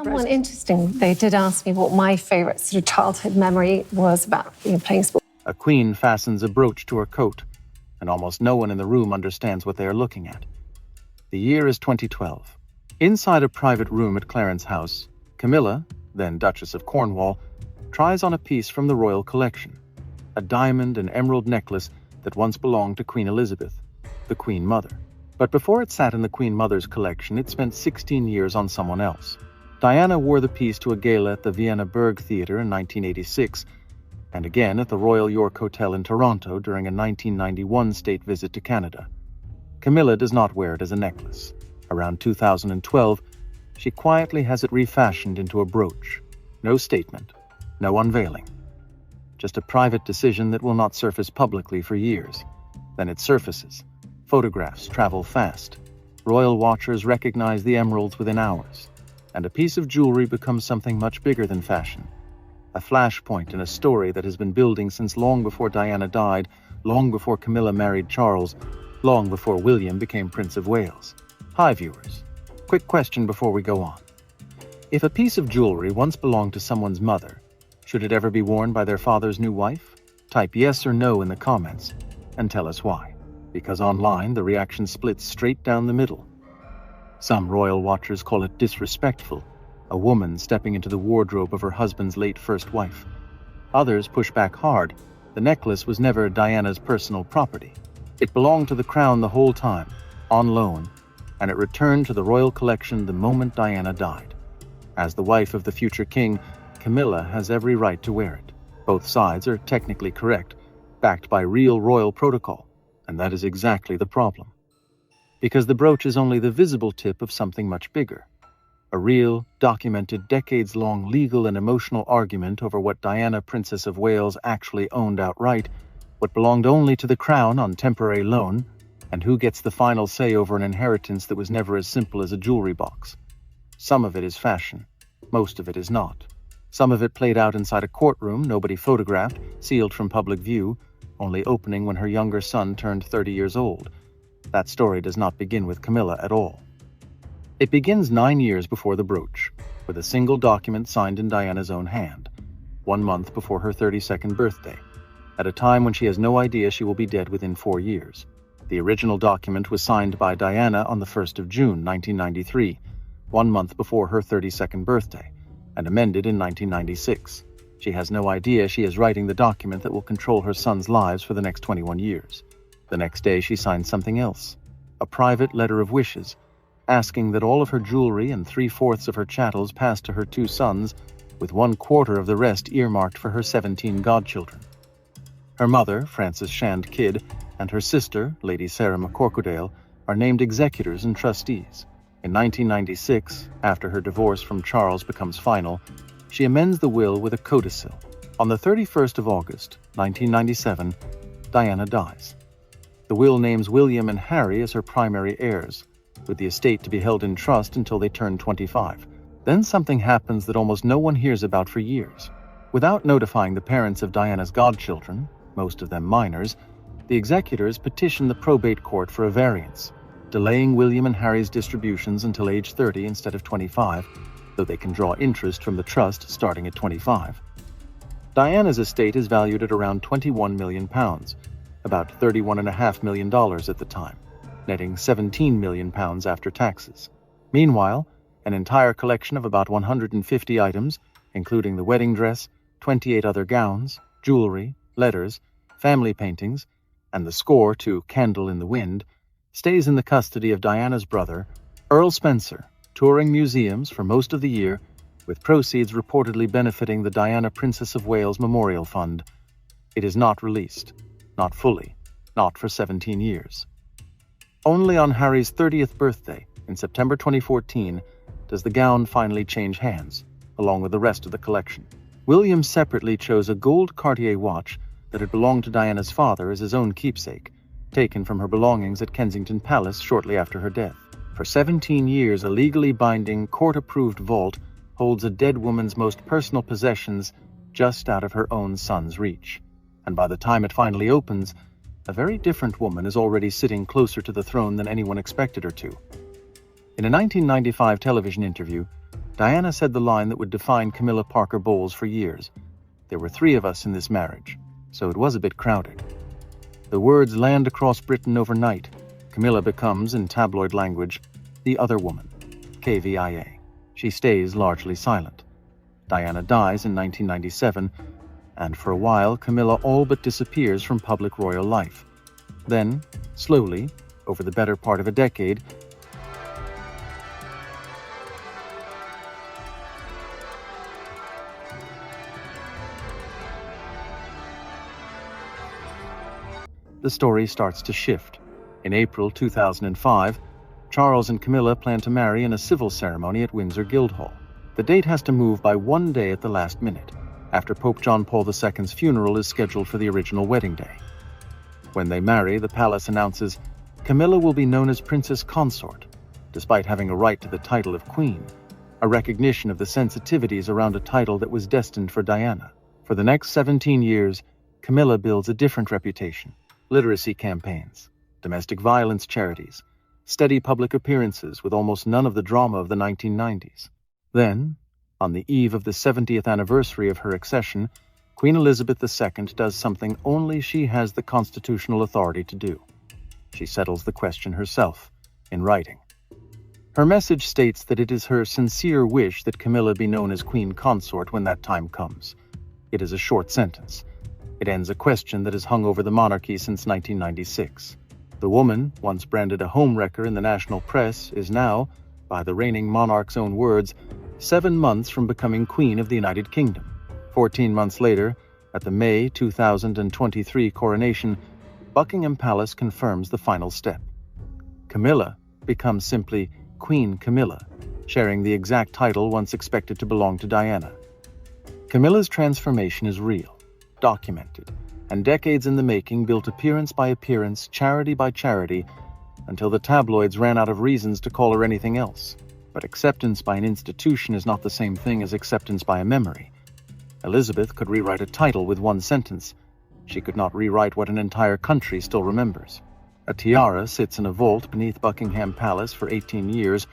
Someone interesting, they did ask me what my favourite sort of childhood memory was about playing sport. A queen fastens a brooch to her coat, and almost no one in the room understands what they are looking at. The year is 2012. Inside a private room at Clarence House, Camilla, then Duchess of Cornwall, tries on a piece from the royal collection, a diamond and emerald necklace that once belonged to Queen Elizabeth, the Queen Mother. But before it sat in the Queen Mother's collection, it spent 16 years on someone else. Diana wore the piece to a gala at the Vienna Burg Theatre in 1986, and again at the Royal York Hotel in Toronto during a 1991 state visit to Canada. Camilla does not wear it as a necklace. Around 2012, she quietly has it refashioned into a brooch. No statement, no unveiling. Just a private decision that will not surface publicly for years. Then it surfaces. Photographs travel fast. Royal watchers recognize the emeralds within hours. And a piece of jewelry becomes something much bigger than fashion. A flashpoint in a story that has been building since long before Diana died, long before Camilla married Charles, long before William became Prince of Wales. Hi viewers, quick question before we go on. If a piece of jewelry once belonged to someone's mother, should it ever be worn by their father's new wife? Type yes or no in the comments and tell us why. Because online the reaction splits straight down the middle. Some royal watchers call it disrespectful, a woman stepping into the wardrobe of her husband's late first wife. Others push back hard. The necklace was never Diana's personal property. It belonged to the crown the whole time, on loan, and it returned to the royal collection the moment Diana died. As the wife of the future king, Camilla has every right to wear it. Both sides are technically correct, backed by real royal protocol, and that is exactly the problem. Because the brooch is only the visible tip of something much bigger. A real, documented, decades-long legal and emotional argument over what Diana, Princess of Wales, actually owned outright, what belonged only to the crown on temporary loan, and who gets the final say over an inheritance that was never as simple as a jewelry box. Some of it is fashion. Most of it is not. Some of it played out inside a courtroom nobody photographed, sealed from public view, only opening when her younger son turned 30 years old. That story does not begin with Camilla at all. It begins 9 years before the brooch, with a single document signed in Diana's own hand, 1 month before her 32nd birthday, at a time when she has no idea she will be dead within 4 years. The original document was signed by Diana on the 1st of June, 1993, 1 month before her 32nd birthday, and amended in 1996. She has no idea she is writing the document that will control her son's lives for the next 21 years. The next day she signed something else, a private letter of wishes, asking that all of her jewelry and 3/4 of her chattels pass to her 2 sons, with 1/4 of the rest earmarked for her 17 godchildren. Her mother, Frances Shand Kidd, and her sister, Lady Sarah McCorquodale, are named executors and trustees. In 1996, after her divorce from Charles becomes final, she amends the will with a codicil. On the 31st of August, 1997, Diana dies. The will names William and Harry as her primary heirs, with the estate to be held in trust until they turn 25. Then something happens that almost no one hears about for years. Without notifying the parents of Diana's godchildren, most of them minors, the executors petition the probate court for a variance, delaying William and Harry's distributions until age 30 instead of 25, though they can draw interest from the trust starting at 25. Diana's estate is valued at around £21 million, about $31.5 million at the time, netting £17 million after taxes. Meanwhile, an entire collection of about 150 items, including the wedding dress, 28 other gowns, jewelry, letters, family paintings, and the score to Candle in the Wind, stays in the custody of Diana's brother, Earl Spencer, touring museums for most of the year, with proceeds reportedly benefiting the Diana Princess of Wales Memorial Fund. It is not released. Not fully, not for 17 years. Only on Harry's 30th birthday, in September 2014, does the gown finally change hands, along with the rest of the collection. William separately chose a gold Cartier watch that had belonged to Diana's father as his own keepsake, taken from her belongings at Kensington Palace shortly after her death. For 17 years, a legally binding, court-approved vault holds a dead woman's most personal possessions just out of her own son's reach. And by the time it finally opens, a very different woman is already sitting closer to the throne than anyone expected her to. In a 1995 television interview, Diana said the line that would define Camilla Parker Bowles for years. There were 3 of us in this marriage, so it was a bit crowded. The words land across Britain overnight. Camilla becomes, in tabloid language, the other woman, KVIA. She stays largely silent. Diana dies in 1997, and for a while, Camilla all but disappears from public royal life. Then, slowly, over the better part of a decade, the story starts to shift. In April 2005, Charles and Camilla plan to marry in a civil ceremony at Windsor Guildhall. The date has to move by 1 day at the last minute, after Pope John Paul II's funeral is scheduled for the original wedding day. When they marry, the palace announces Camilla will be known as Princess Consort, despite having a right to the title of Queen, a recognition of the sensitivities around a title that was destined for Diana. For the next 17 years, Camilla builds a different reputation: literacy campaigns, domestic violence charities, steady public appearances with almost none of the drama of the 1990s. Then, on the eve of the 70th anniversary of her accession, Queen Elizabeth II does something only she has the constitutional authority to do. She settles the question herself, in writing. Her message states that it is her sincere wish that Camilla be known as Queen Consort when that time comes. It is a short sentence. It ends a question that has hung over the monarchy since 1996. The woman, once branded a homewrecker in the national press, is now, by the reigning monarch's own words, 7 months from becoming Queen of the United Kingdom. 14 months later, at the May 2023 coronation, Buckingham Palace confirms the final step. Camilla becomes simply Queen Camilla, sharing the exact title once expected to belong to Diana. Camilla's transformation is real, documented, and decades in the making, built appearance by appearance, charity by charity, until the tabloids ran out of reasons to call her anything else. But acceptance by an institution is not the same thing as acceptance by a memory. Elizabeth could rewrite a title with 1 sentence. She could not rewrite what an entire country still remembers. A tiara sits in a vault beneath Buckingham Palace for 18 years,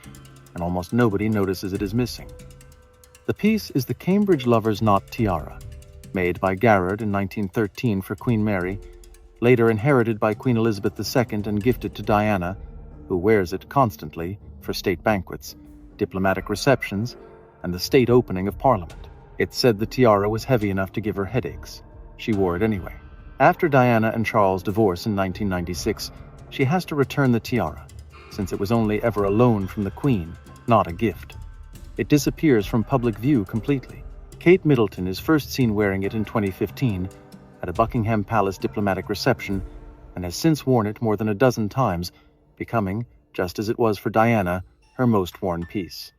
and almost nobody notices it is missing. The piece is the Cambridge Lover's Knot tiara, made by Garrard in 1913 for Queen Mary, later inherited by Queen Elizabeth II and gifted to Diana, who wears it constantly for state banquets, diplomatic receptions, and the state opening of Parliament. It's said the tiara was heavy enough to give her headaches. She wore it anyway. After Diana and Charles divorce in 1996, she has to return the tiara, since it was only ever a loan from the Queen, not a gift. It disappears from public view completely. Kate Middleton is first seen wearing it in 2015 at a Buckingham Palace diplomatic reception, and has since worn it more than a dozen times, becoming, just as it was for Diana, her most worn piece.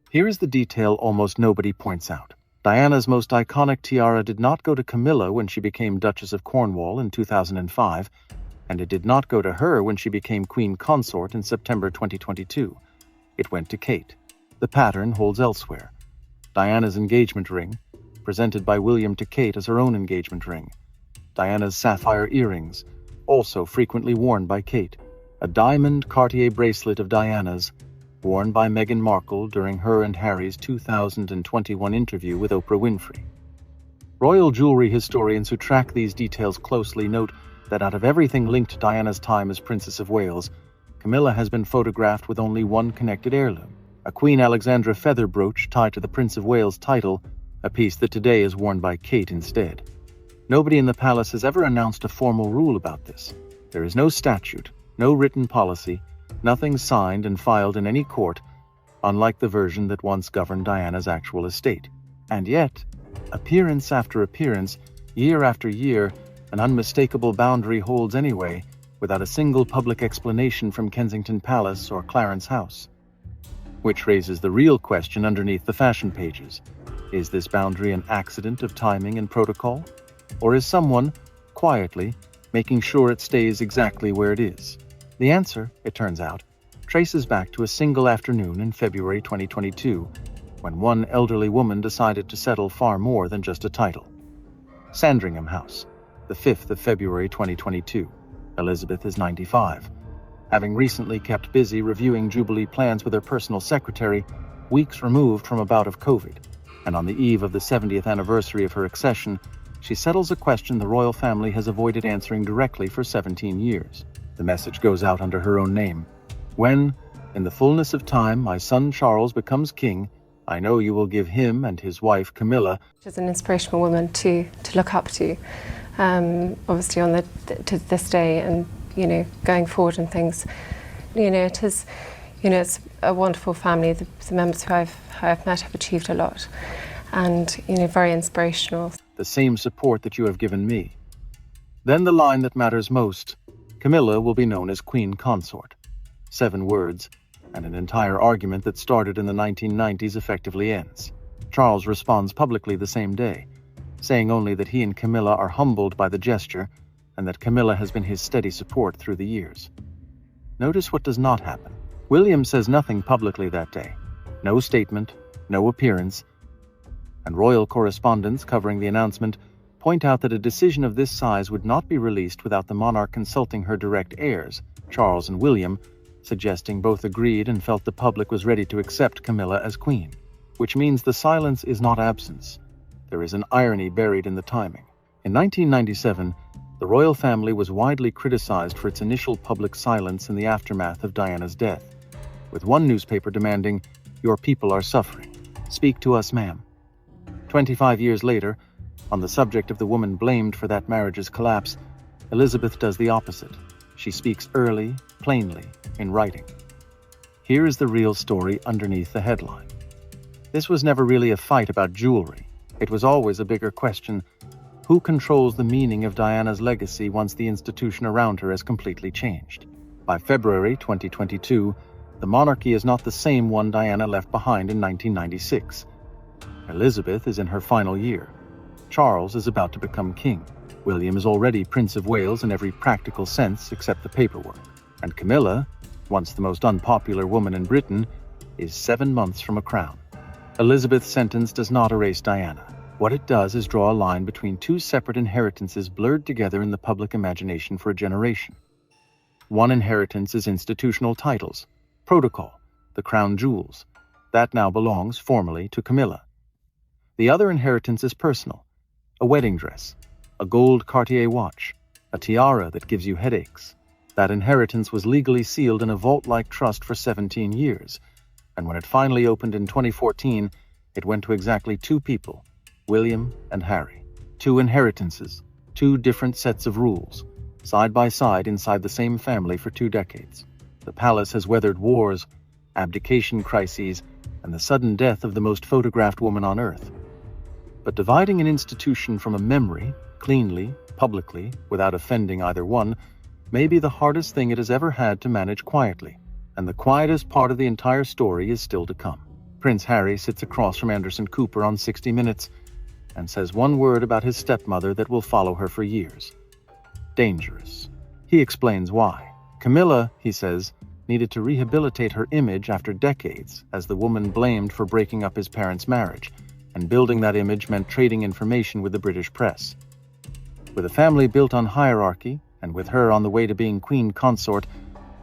Here is the detail almost nobody points out. Diana's most iconic tiara did not go to Camilla when she became Duchess of Cornwall in 2005, and it did not go to her when she became Queen Consort in September 2022. It went to Kate. The pattern holds elsewhere. Diana's engagement ring, presented by William to Kate as her own engagement ring. Diana's sapphire earrings, also frequently worn by Kate. A diamond Cartier bracelet of Diana's, worn by Meghan Markle during her and Harry's 2021 interview with Oprah Winfrey. Royal jewelry historians who track these details closely note that out of everything linked to Diana's time as Princess of Wales, Camilla has been photographed with only one connected heirloom, a Queen Alexandra feather brooch tied to the Prince of Wales title, a piece that today is worn by Kate instead. Nobody in the palace has ever announced a formal rule about this. There is no statute, no written policy, nothing signed and filed in any court, unlike the version that once governed Diana's actual estate. And yet, appearance after appearance, year after year, an unmistakable boundary holds anyway, without a single public explanation from Kensington Palace or Clarence House. Which raises the real question underneath the fashion pages. Is this boundary an accident of timing and protocol? Or is someone, quietly, making sure it stays exactly where it is? The answer, it turns out, traces back to a single afternoon in February 2022, when one elderly woman decided to settle far more than just a title. Sandringham House, the 5th of February 2022. Elizabeth is 95. Having recently kept busy reviewing Jubilee plans with her personal secretary, weeks removed from a bout of COVID, and on the eve of the 70th anniversary of her accession, she settles a question the royal family has avoided answering directly for 17 years. The message goes out under her own name. When, in the fullness of time, my son Charles becomes king, I know you will give him and his wife Camilla. She's an inspirational woman to look up to, obviously to this day, and going forward and things. It is, it's a wonderful family. The members who I've met have achieved a lot, and very inspirational. The same support that you have given me. Then the line that matters most: Camilla will be known as Queen Consort. 7 words, and an entire argument that started in the 1990s effectively ends. Charles responds publicly the same day, saying only that he and Camilla are humbled by the gesture, and that Camilla has been his steady support through the years. Notice what does not happen. William says nothing publicly that day. No statement, no appearance, and royal correspondents covering the announcement point out that a decision of this size would not be released without the monarch consulting her direct heirs, Charles and William, suggesting both agreed and felt the public was ready to accept Camilla as queen. Which means the silence is not absence. There is an irony buried in the timing. In 1997, the royal family was widely criticized for its initial public silence in the aftermath of Diana's death, with one newspaper demanding, "Your people are suffering. Speak to us, ma'am." 25 years later, on the subject of the woman blamed for that marriage's collapse, Elizabeth does the opposite. She speaks early, plainly, in writing. Here is the real story underneath the headline. This was never really a fight about jewelry. It was always a bigger question: who controls the meaning of Diana's legacy once the institution around her has completely changed? By February 2022, the monarchy is not the same one Diana left behind in 1996. Elizabeth is in her final year. Charles is about to become king. William is already Prince of Wales in every practical sense except the paperwork. And Camilla, once the most unpopular woman in Britain, is 7 months from a crown. Elizabeth's sentence does not erase Diana. What it does is draw a line between 2 separate inheritances blurred together in the public imagination for a generation. One inheritance is institutional titles, protocol, the crown jewels. That now belongs, formally, to Camilla. The other inheritance is personal: a wedding dress, a gold Cartier watch, a tiara that gives you headaches. That inheritance was legally sealed in a vault-like trust for 17 years, and when it finally opened in 2014, it went to exactly 2 people, William and Harry. 2 inheritances, 2 different sets of rules, side by side inside the same family for 2 decades. The palace has weathered wars, abdication crises, and the sudden death of the most photographed woman on earth. But dividing an institution from a memory, cleanly, publicly, without offending either one, may be the hardest thing it has ever had to manage quietly. And the quietest part of the entire story is still to come. Prince Harry sits across from Anderson Cooper on 60 Minutes and says one word about his stepmother that will follow her for years: dangerous. He explains why. Camilla, he says, needed to rehabilitate her image after decades as the woman blamed for breaking up his parents' marriage, and building that image meant trading information with the British press. With a family built on hierarchy, and with her on the way to being Queen Consort,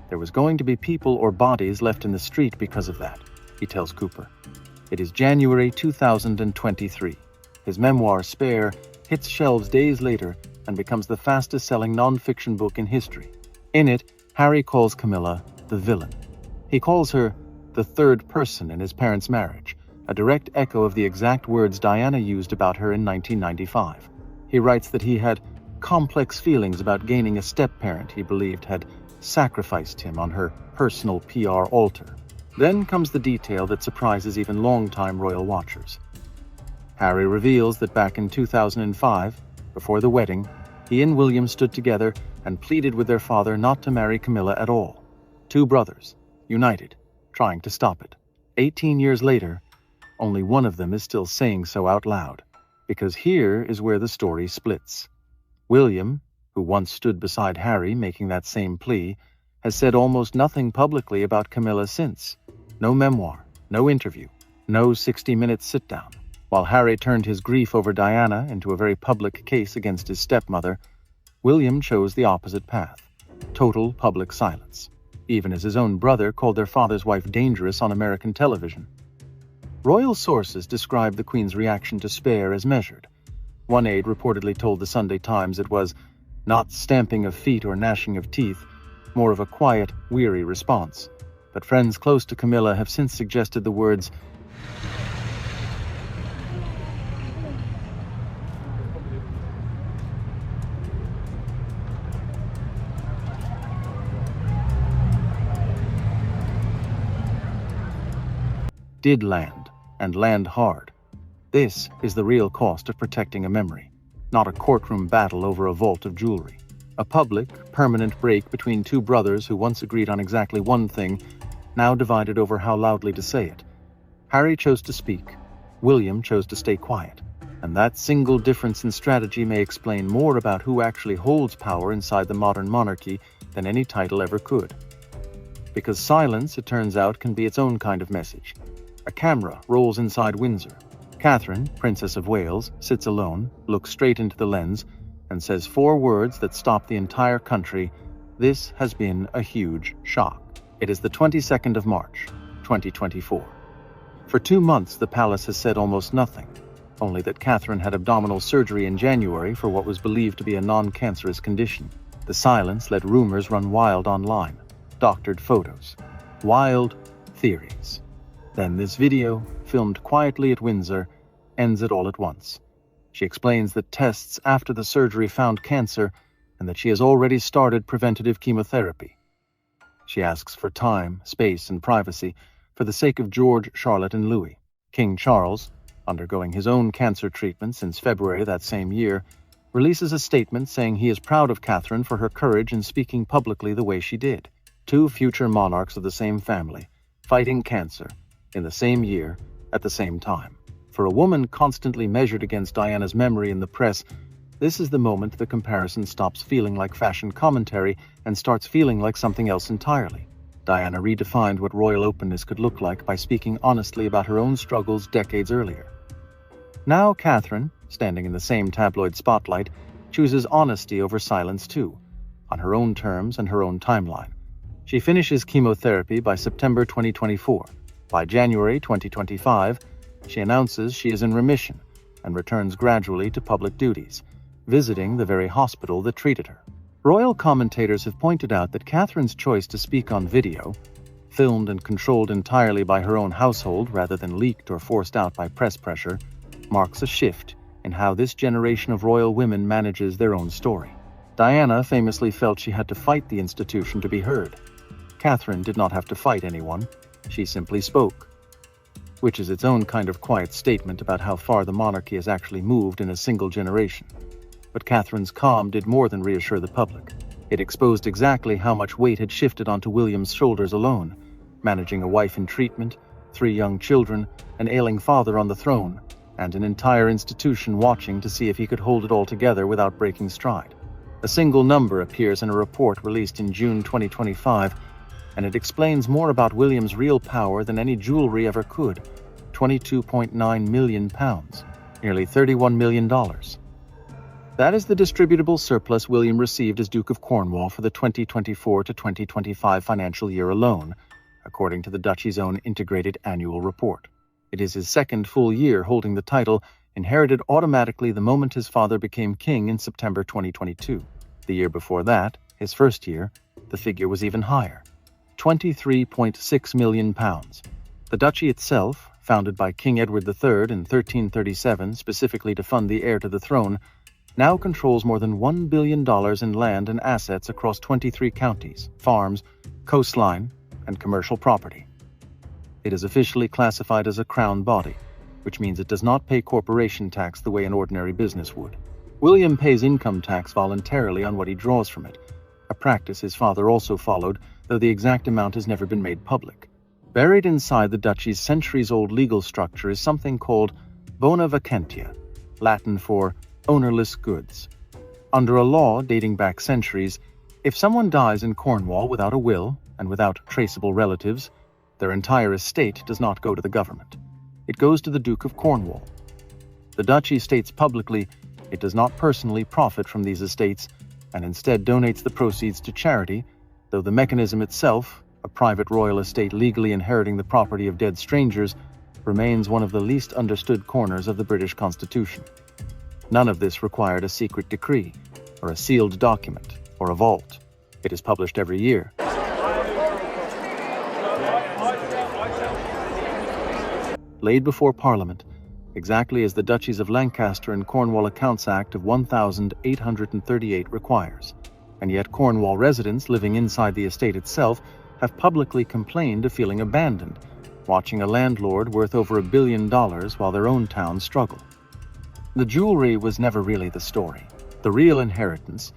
there was going to be people or bodies left in the street because of that, he tells Cooper. It is January 2023. His memoir, Spare, hits shelves days later and becomes the fastest-selling non-fiction book in history. In it, Harry calls Camilla the villain. He calls her the third person in his parents' marriage, a direct echo of the exact words Diana used about her in 1995. He writes that he had complex feelings about gaining a step-parent he believed had sacrificed him on her personal PR altar. Then comes the detail that surprises even long-time royal watchers. Harry reveals that back in 2005, before the wedding, he and William stood together and pleaded with their father not to marry Camilla at all. 2 brothers, united, trying to stop it. 18 years later, only one of them is still saying so out loud, because here is where the story splits. William, who once stood beside Harry making that same plea, has said almost nothing publicly about Camilla since. No memoir, no interview, no 60-minute sit-down. While Harry turned his grief over Diana into a very public case against his stepmother, William chose the opposite path: total public silence, even as his own brother called their father's wife dangerous on American television. Royal sources describe the Queen's reaction to spare as measured. One aide reportedly told the Sunday Times it was not stamping of feet or gnashing of teeth, more of a quiet, weary response. But friends close to Camilla have since suggested the words did land, and land hard. This is the real cost of protecting a memory, not a courtroom battle over a vault of jewelry. A public, permanent break between two brothers who once agreed on exactly one thing, now divided over how loudly to say it. Harry chose to speak, William chose to stay quiet, and that single difference in strategy may explain more about who actually holds power inside the modern monarchy than any title ever could. Because silence, it turns out, can be its own kind of message. A camera rolls inside Windsor. Catherine, Princess of Wales, sits alone, looks straight into the lens, and says 4 words that stop the entire country. This has been a huge shock. It is the 22nd of March, 2024. For 2 months, the palace has said almost nothing, only that Catherine had abdominal surgery in January for what was believed to be a non-cancerous condition. The silence let rumors run wild online, doctored photos, wild theories. Then this video, filmed quietly at Windsor, ends it all at once. She explains that tests after the surgery found cancer and that she has already started preventative chemotherapy. She asks for time, space, and privacy for the sake of George, Charlotte, and Louis. King Charles, undergoing his own cancer treatment since February that same year, releases a statement saying he is proud of Catherine for her courage in speaking publicly the way she did. 2 future monarchs of the same family, fighting cancer, in the same year, at the same time. For a woman constantly measured against Diana's memory in the press, this is the moment the comparison stops feeling like fashion commentary and starts feeling like something else entirely. Diana redefined what royal openness could look like by speaking honestly about her own struggles decades earlier. Now Catherine, standing in the same tabloid spotlight, chooses honesty over silence too, on her own terms and her own timeline. She finishes chemotherapy by September 2024. By January 2025, she announces she is in remission and returns gradually to public duties, visiting the very hospital that treated her. Royal commentators have pointed out that Catherine's choice to speak on video, filmed and controlled entirely by her own household rather than leaked or forced out by press pressure, marks a shift in how this generation of royal women manages their own story. Diana famously felt she had to fight the institution to be heard. Catherine did not have to fight anyone. She simply spoke, which is its own kind of quiet statement about how far the monarchy has actually moved in a single generation. But Catherine's calm did more than reassure the public. It exposed exactly how much weight had shifted onto William's shoulders alone, managing a wife in treatment, 3 young children, an ailing father on the throne, and an entire institution watching to see if he could hold it all together without breaking stride. A single number appears in a report released in June 2025, and it explains more about William's real power than any jewelry ever could: £22.9 million, nearly $31 million. That is the distributable surplus William received as Duke of Cornwall for the 2024 to 2025 financial year alone, according to the Duchy's own integrated annual report. It is his 2nd full year holding the title, inherited automatically the moment his father became king in September 2022. The year before that, his 1st year, the figure was even higher: £23.6 million. The duchy itself, founded by King Edward III in 1337 specifically to fund the heir to the throne, now controls more than $1 billion in land and assets across 23 counties, farms, coastline, and commercial property. It is officially classified as a crown body, which means it does not pay corporation tax the way an ordinary business would. William pays income tax voluntarily on what he draws from it, a practice his father also followed, though the exact amount has never been made public. Buried inside the duchy's centuries-old legal structure is something called bona vacantia, Latin for ownerless goods. Under a law dating back centuries, if someone dies in Cornwall without a will and without traceable relatives, their entire estate does not go to the government. It goes to the Duke of Cornwall. The duchy states publicly it does not personally profit from these estates and instead donates the proceeds to charity, though the mechanism itself, a private royal estate legally inheriting the property of dead strangers, remains one of the least understood corners of the British Constitution. None of this required a secret decree, or a sealed document, or a vault. It is published every year. Laid before Parliament, exactly as the Duchies of Lancaster and Cornwall Accounts Act of 1838 requires. And yet Cornwall residents living inside the estate itself have publicly complained of feeling abandoned, watching a landlord worth over $1 billion while their own towns struggle. The jewelry was never really the story. The real inheritance,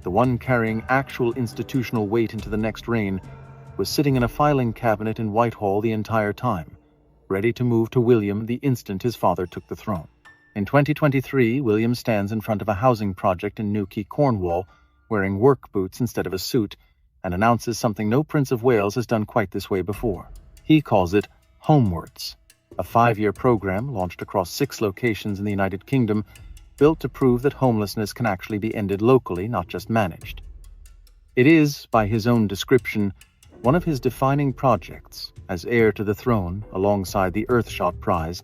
the one carrying actual institutional weight into the next reign, was sitting in a filing cabinet in Whitehall the entire time, ready to move to William the instant his father took the throne. In 2023, William stands in front of a housing project in Newquay, Cornwall, wearing work boots instead of a suit, and announces something no Prince of Wales has done quite this way before. He calls it Homewards, a 5-year program launched across 6 locations in the United Kingdom, built to prove that homelessness can actually be ended locally, not just managed. It is, by his own description, one of his defining projects. As heir to the throne, alongside the Earthshot Prize,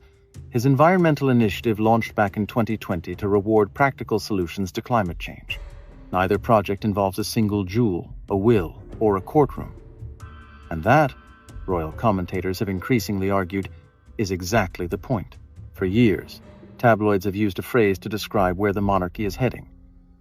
his environmental initiative launched back in 2020 to reward practical solutions to climate change. Neither project involves a single jewel, a will, or a courtroom. And that, royal commentators have increasingly argued, is exactly the point. For years, tabloids have used a phrase to describe where the monarchy is heading: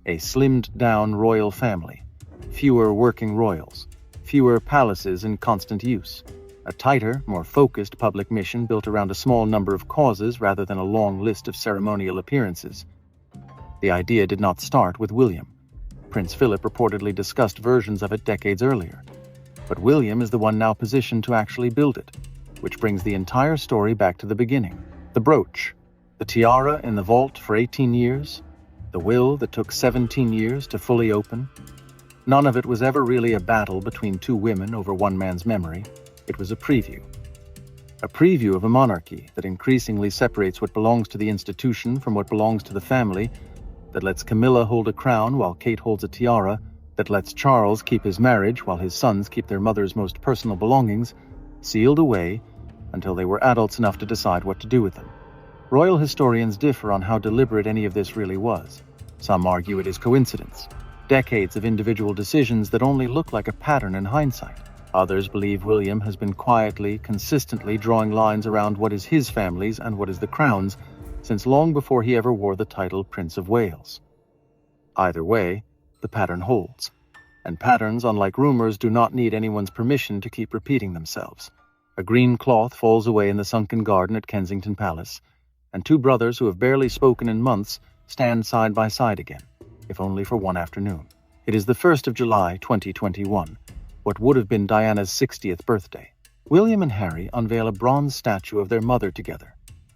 a slimmed-down royal family, fewer working royals, fewer palaces in constant use, a tighter, more focused public mission built around a small number of causes rather than a long list of ceremonial appearances. The idea did not start with William. Prince Philip reportedly discussed versions of it decades earlier. But William is the one now positioned to actually build it, which brings the entire story back to the beginning. The brooch, the tiara in the vault for 18 years, the will that took 17 years to fully open. None of it was ever really a battle between 2 women over one man's memory. It was a preview. A preview of a monarchy that increasingly separates what belongs to the institution from what belongs to the family, that lets Camilla hold a crown while Kate holds a tiara, that lets Charles keep his marriage while his sons keep their mother's most personal belongings, sealed away until they were adults enough to decide what to do with them. Royal historians differ on how deliberate any of this really was. Some argue it is coincidence, decades of individual decisions that only look like a pattern in hindsight. Others believe William has been quietly, consistently drawing lines around what is his family's and what is the crown's since long before he ever wore the title Prince of Wales. Either way, the pattern holds. And patterns, unlike rumors, do not need anyone's permission to keep repeating themselves. A green cloth falls away in the sunken garden at Kensington Palace, and 2 brothers who have barely spoken in months stand side by side again, if only for one afternoon. It is the 1st of July, 2021, what would have been Diana's 60th birthday. William and Harry unveil a bronze statue of their mother together,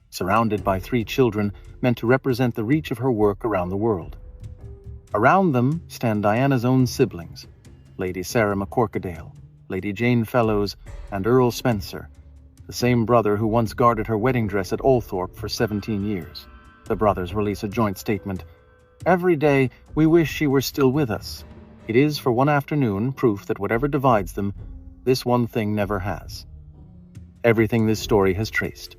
surrounded by 3 children meant to represent the reach of her work around the world. Around them stand Diana's own siblings, Lady Sarah McCorquodale, Lady Jane Fellows, and Earl Spencer, the same brother who once guarded her wedding dress at Althorpe for 17 years. The brothers release a joint statement. "Every day we wish she were still with us. It is, for one afternoon, proof that whatever divides them, this one thing never has." Everything this story has traced.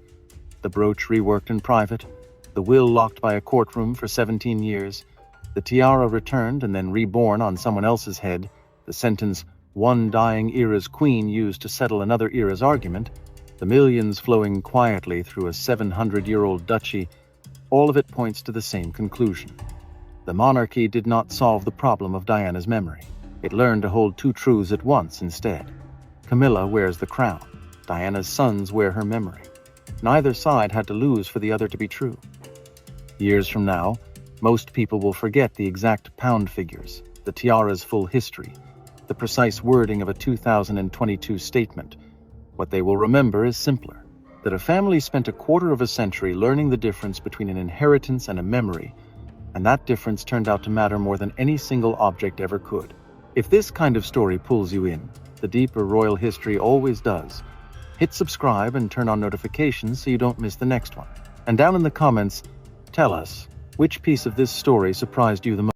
The brooch reworked in private, the will locked by a courtroom for 17 years, the tiara returned and then reborn on someone else's head, the sentence, "one dying era's queen" used to settle another era's argument, the millions flowing quietly through a 700-year-old duchy, all of it points to the same conclusion. The monarchy did not solve the problem of Diana's memory. It learned to hold 2 truths at once instead. Camilla wears the crown. Diana's sons wear her memory. Neither side had to lose for the other to be true. Years from now, most people will forget the exact pound figures, the tiara's full history, the precise wording of a 2022 statement. What they will remember is simpler, that a family spent a quarter of a century learning the difference between an inheritance and a memory, and that difference turned out to matter more than any single object ever could. If this kind of story pulls you in, the deeper royal history always does, hit subscribe and turn on notifications so you don't miss the next one. And down in the comments, tell us, which piece of this story surprised you the most?